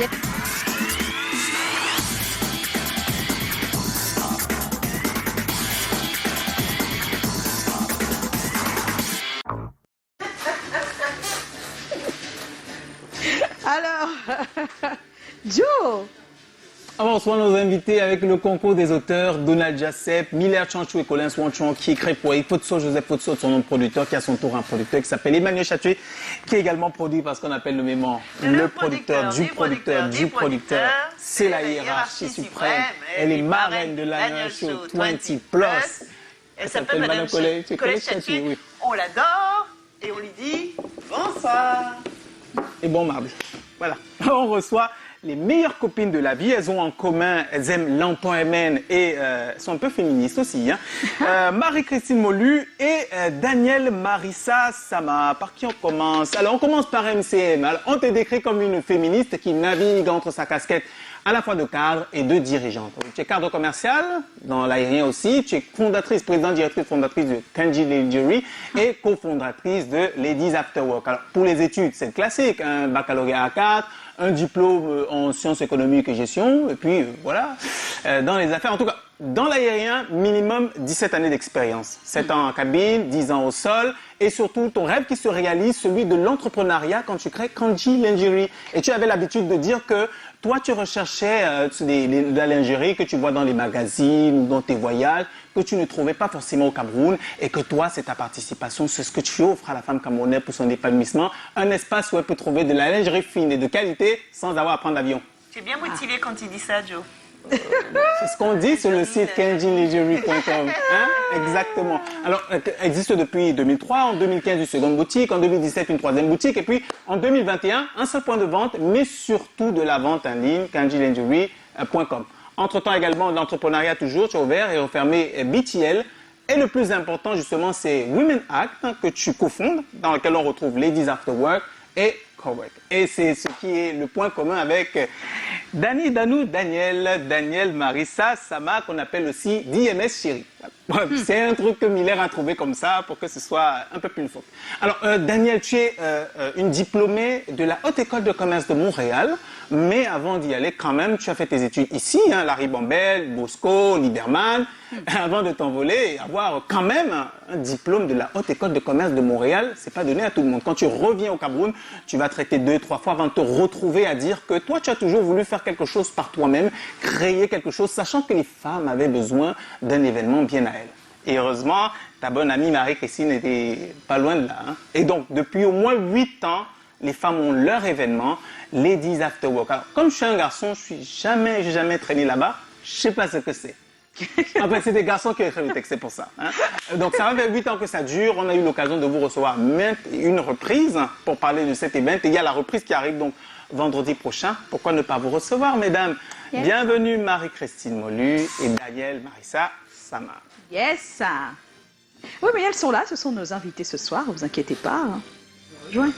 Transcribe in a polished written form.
Yep. Alors, Joe. On reçoit nos invités avec le concours des auteurs Donald Jacep, Miller Chanchou et Colin Swanchon qui écrit pour Fotso, Joseph Fotso, son nom de producteur, qui a son tour un producteur qui s'appelle Emmanuel Chatoué, qui est également produit par ce qu'on appelle nommément le producteur du producteur du producteur. C'est la hiérarchie suprême. Elle est marraine de l'annual show 20+. Elle s'appelle Madame Colin Chatoué. Oui. On l'adore et on lui dit bonsoir. Et bon mardi. Voilà. On reçoit les meilleures copines de la vie. Elles ont en commun, elles aiment l'empowerment et sont un peu féministes aussi. Hein. Marie-Christine Molu et Danielle Marissa Sama. Par qui on commence? Alors, on commence par MCM. Alors, on te décrit comme une féministe qui navigue entre sa casquette à la fois de cadre et de dirigeante. Tu es cadre commercial dans l'aérien aussi. Tu es fondatrice, présidente, directrice, fondatrice de Kanji Lingerie et cofondatrice de Ladies After Work. Alors, pour les études, c'est classique. Un baccalauréat à 4, un diplôme en sciences économiques et gestion, et puis voilà. Dans les affaires, en tout cas, dans l'aérien, minimum 17 années d'expérience. 7 ans en cabine, 10 ans au sol, et surtout ton rêve qui se réalise, celui de l'entrepreneuriat quand tu crées Kanji Lingerie. Et tu avais l'habitude de dire que toi, tu recherchais de la lingerie que tu vois dans les magazines ou dans tes voyages, que tu ne trouvais pas forcément au Cameroun, et que toi, c'est ta participation, c'est ce que tu offres à la femme camerounaise pour son épanouissement, un espace où elle peut trouver de la lingerie fine et de qualité sans avoir à prendre l'avion. Tu es bien motivé quand tu dis ça, Joe. C'est ce qu'on dit sur le site kanjilingerie.com. Hein? Exactement. Alors, elle existe depuis 2003, en 2015 une seconde boutique, en 2017 une troisième boutique, et puis en 2021 un seul point de vente, mais surtout de la vente en ligne, kanjilingerie.com. Entre-temps également, l'entrepreneuriat toujours, tu as ouvert et refermé BTL. Et le plus important justement, c'est Women Act, hein, que tu cofondes, dans lequel on retrouve Ladies After Work et Cowork. Et c'est ce qui est le point commun avec Danielle Marissa Sama, qu'on appelle aussi DMS Chérie. C'est un truc que Miller a trouvé comme ça pour que ce soit un peu plus fort. Alors, Danielle, tu es une diplômée de la Haute École de Commerce de Montréal, mais avant d'y aller, quand même, tu as fait tes études ici, hein, Larry Bambel, Bosco, Liberman, avant de t'envoler et avoir quand même un diplôme de la Haute École de Commerce de Montréal, c'est pas donné à tout le monde. Quand tu reviens au Cameroun, tu vas traiter 2-3 fois avant de te retrouver à dire que toi, tu as toujours voulu faire quelque chose par toi-même, créer quelque chose, sachant que les femmes avaient besoin d'un événement bien à elles. Et heureusement, ta bonne amie Marie-Christine n'était pas loin de là. Hein. Et donc, depuis au moins 8 ans, les femmes ont leur événement, Ladies After Work. Alors, comme je suis un garçon, j'ai jamais traîné là-bas, je sais pas ce que c'est. En fait, c'est des garçons qui ont écrit le texte, c'est pour ça. Hein. Donc, ça va faire 8 ans que ça dure. On a eu l'occasion de vous recevoir une reprise pour parler de cet événement. Et il y a la reprise qui arrive donc vendredi prochain. Pourquoi ne pas vous recevoir, mesdames? Yes. Bienvenue Marie-Christine Molu et Danielle Marissa Sama. Yes. Oui, mais elles sont là, ce sont nos invités ce soir, ne vous inquiétez pas. Rejoins.